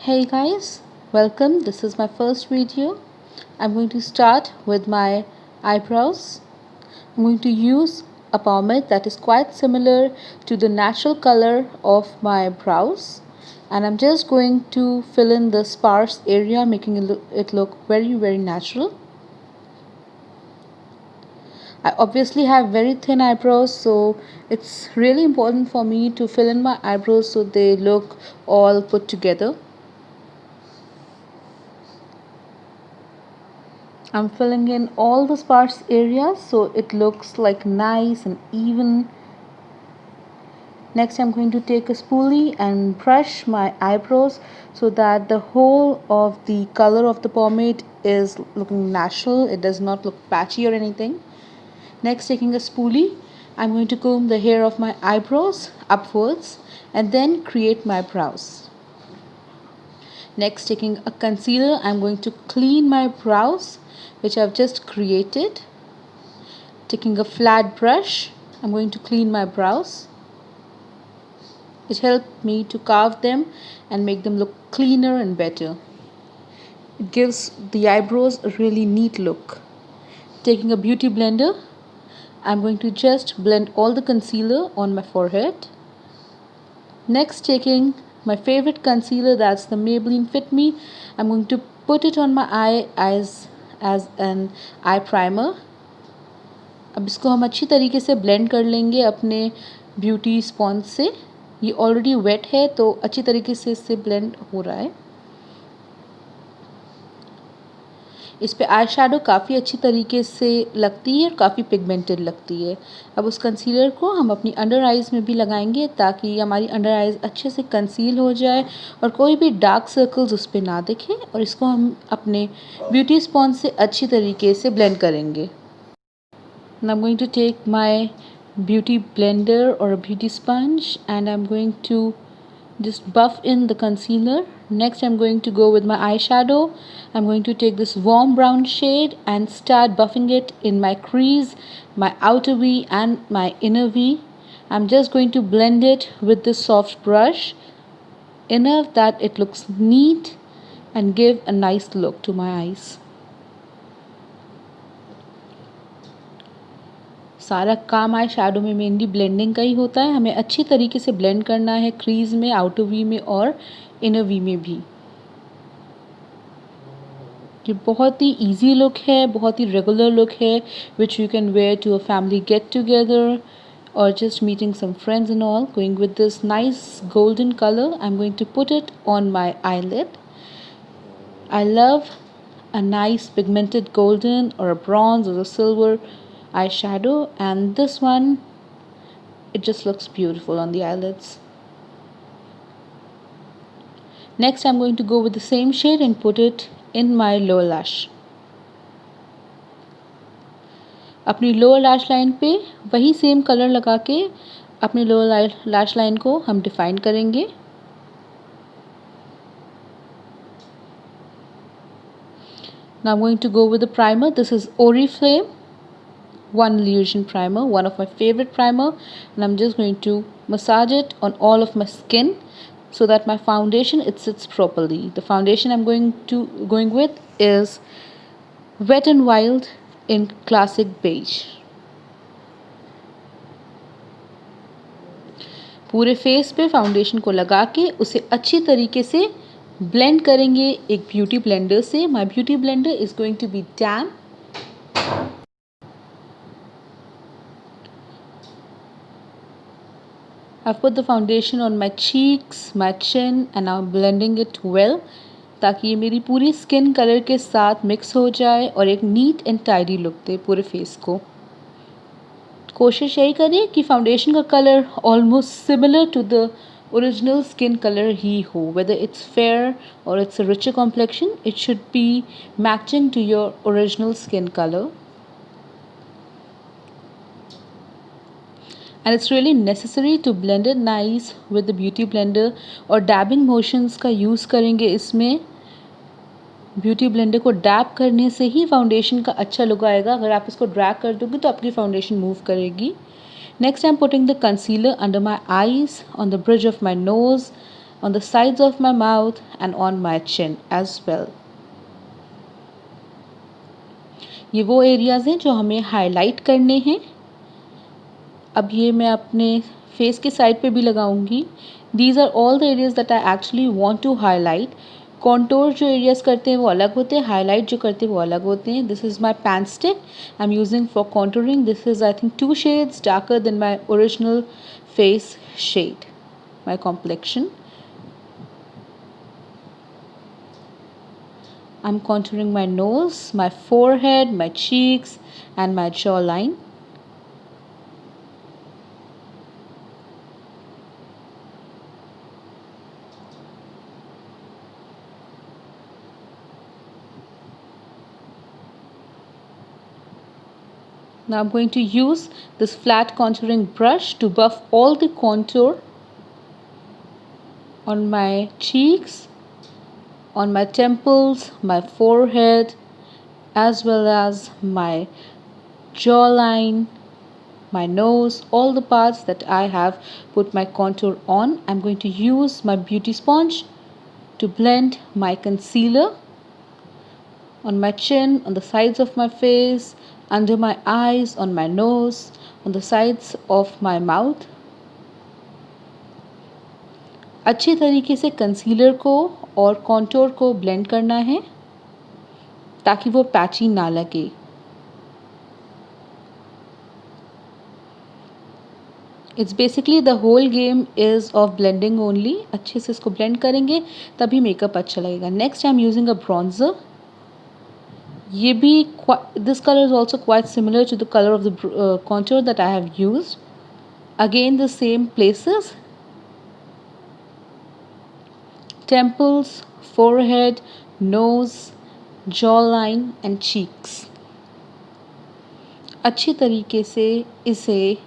Hey guys, welcome. This is my first video. I'm going to start with my eyebrows. I'm going to use a pomade that is quite similar to the natural color of my brows, and I'm just going to fill in the sparse area, making it look very natural. I obviously have very thin eyebrows, so it's really important for me to fill in my eyebrows so they look all put together. I'm filling in all the sparse areas so it looks like nice and even. Next I'm going to take a spoolie and brush my eyebrows so that the whole of the color of the pomade is looking natural. It does not look patchy or anything. Next, taking a spoolie, I'm going to comb the hair of my eyebrows upwards and then create my brows. Next, taking a concealer, I'm going to clean my brows which I've just created. Taking a flat brush, I'm going to clean my brows. It helped me to carve them and make them look cleaner and better. It gives the eyebrows a really neat look. Taking a beauty blender, I'm going to just blend all the concealer on my forehead. Next, taking my favorite concealer, that's the Maybelline Fit Me, I'm going to put it on my eye as an eye primer. अब इसको हम अच्छी तरीके से blend कर लेंगे अपने beauty sponge से. ये ऑलरेडी वेट है तो अच्छी तरीके से इससे ब्लेंड हो रहा है. इस पे आई शेडो काफ़ी अच्छी तरीके से लगती है और काफ़ी पिगमेंटेड लगती है. अब उस कंसीलर को हम अपनी अंडर आइज़ में भी लगाएंगे ताकि हमारी अंडर आइज़ अच्छे से कंसील हो जाए और कोई भी डार्क सर्कल्स उस पर ना दिखे. और इसको हम अपने ब्यूटी स्पॉन्ज से अच्छी तरीके से ब्लेंड करेंगे. Now I'm going to take my beauty blender or a beauty sponge and I'm going to just buff in the concealer. Next I'm going to go with my eyeshadow. I'm going to take this warm brown shade and start buffing it in my crease, my outer V and my inner V. I'm just going to blend it with this soft brush enough that it looks neat and give a nice look to my eyes. सारा काम eye shadow में mainly blending का ही होता है. हमें अच्छी तरीके से ब्लेंड करना है क्रीज में, आउटर वी में और इनर वी में भी. ये बहुत ही इजी लुक है, बहुत ही रेगुलर लुक है which you can wear to a family get together or just meeting some friends and all. Going with this nice golden color, I'm going to put it on my eyelid. I love a nice pigmented golden or a bronze or a silver eyeshadow, and this one, it just looks beautiful on the eyelids. Next I'm going to go with the same shade and put it in my lower lash. अपनी lower lash line पे वही same colour लगा के अपनी lower lash line को हम define करेंगे. Now I'm going to go with the primer. This is Oriflame One Illusion Primer, one of my favorite primer, and I'm just going to massage it on all of my skin so that my foundation, it sits properly. The foundation I'm going with is Wet n Wild in Classic Beige. पूरे face पे foundation को लगा के उसे अच्छी तरीके से blend करेंगे एक ब्यूटी ब्लेंडर से. My beauty blender is going to be damp. I've put the foundation on my cheeks, my chin, and now I'm blending it well ताकि ये मेरी पूरी स्किन कलर के साथ मिक्स हो जाए और एक नीट एंड टाइडी लुक दे पूरे फेस को. कोशिश यही करिए कि फाउंडेशन का colour almost similar to the original skin colour ही हो. वेदर इट्स फेयर और it's a richer complexion, it should be matching to your original skin colour. And it's really necessary to blend it nice with the beauty blender और dabbing motions का use करेंगे इसमें. Beauty blender को dab करने से ही foundation का अच्छा look आएगा. अगर आप इसको ड्रैग कर दोगे तो आपकी फाउंडेशन मूव करेगी. Next I am putting the concealer under my eyes, on the bridge of my nose on the sides of my mouth and on my chin as well. ये वो एरियाज़ हैं जो हमें हाईलाइट करने हैं. अब ये मैं अपने फेस के साइड पे भी लगाऊंगी. These are all the areas that I actually want to highlight. Contour जो एरियाज करते हैं वो अलग होते हैं, हाईलाइट जो करते हैं वो अलग होते हैं. This is my pen stick I am using for contouring. This is I think 2 shades darker than my original face shade, my complexion. I'm contouring my nose, my forehead, my cheeks and my jawline. Now I'm going to use this flat contouring brush to buff all the contour on my cheeks, on my temples, my forehead, as well as my jawline, my nose, all the parts that I have put my contour on. I'm going to use my beauty sponge to blend my concealer on my chin, on the sides of my face, under my eyes, on my nose, on the sides of my mouth. अच्छे तरीके से concealer को और contour को blend करना है ताकि वो पैची ना लगे. It's basically the whole game is of blending only. अच्छे से इसको ब्लेंड करेंगे तभी मेकअप अच्छा लगेगा. Next I am using a bronzer. ये भी this colour is also quite similar to the colour of the contour that I have used. Again the same places, temples, forehead, nose, jawline and cheeks. अच्छी तरीके से इसे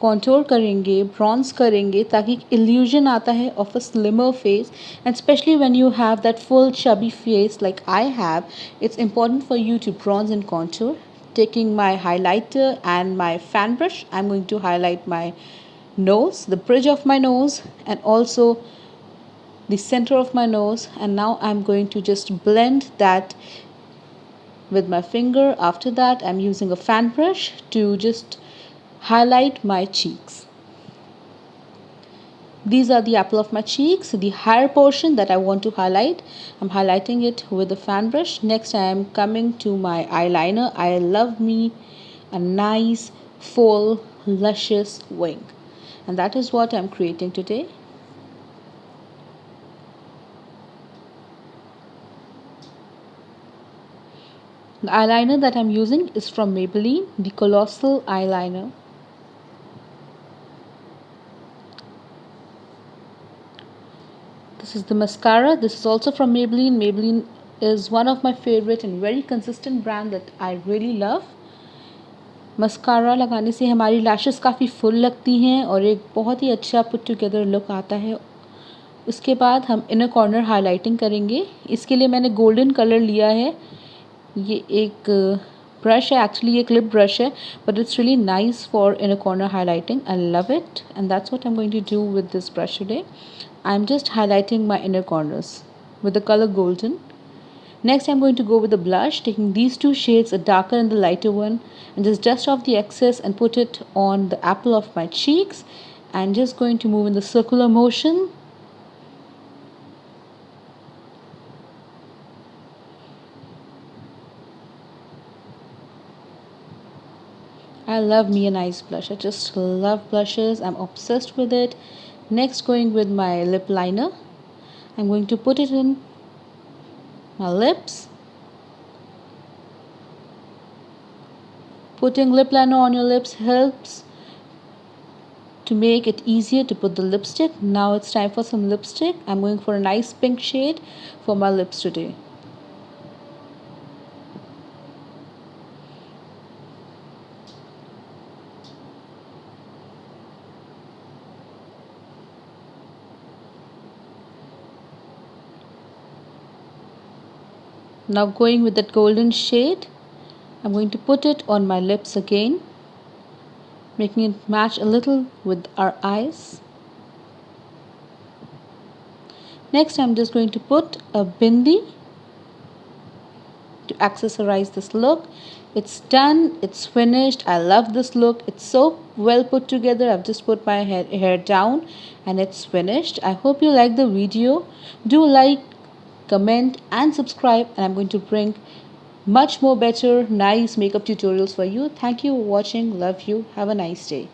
contour करेंगे, bronze करेंगे ताकि illusion आता है of a slimmer face. And specially when you have that full chubby face like I have, it's important for you to bronze and contour. Taking my highlighter and my fan brush, I'm going to highlight my nose, the bridge of my nose and also the center of my nose. And now I'm going to just blend that with my finger. After that I'm using a fan brush to just highlight my cheeks. These are the apple of my cheeks, the higher portion that I want to highlight. I'm highlighting it with a fan brush. Next I am coming to my eyeliner. I love me a nice full luscious wing, and that is what I'm creating today. The eyeliner that I'm using is from Maybelline, the Colossal Eyeliner. This is the mascara. This is also from Maybelline. Maybelline is one of my favorite and very consistent brand that I really love. Mascara लगाने से हमारी lashes काफ़ी full लगती हैं और एक बहुत ही अच्छा पुट टुगेदर लुक आता है. उसके बाद हम इनर कॉर्नर हाइलाइटिंग करेंगे. इसके लिए मैंने गोल्डन कलर लिया है. ये एक ब्रश है, एक्चुअली ये क्लिप ब्रश है, but it's really nice for inner corner highlighting. I love it and that's what I am going to do with this brush today. I am just highlighting my inner corners with the color golden. Next I'm going to go with the blush, taking these 2 shades, a darker and the lighter one, and just dust off the excess and put it on the apple of my cheeks, and just going to move in the circular motion. I love me a nice blush. I just love blushes. I'm obsessed with it. Next, going with my lip liner. I'm going to put it in my lips. Putting lip liner on your lips helps to make it easier to put the lipstick. Now it's time for some lipstick. I'm going for a nice pink shade for my lips today. Now going with that golden shade, I'm going to put it on my lips again, making it match a little with our eyes. Next, I'm just going to put a bindi to accessorize this look. It's done, it's finished. I love this look. It's so well put together. I've just put my hair down and it's finished. I hope you like the video. Do like, comment and subscribe, and I'm going to bring much more better nice makeup tutorials for you. Thank you for watching. Love you. Have a nice day.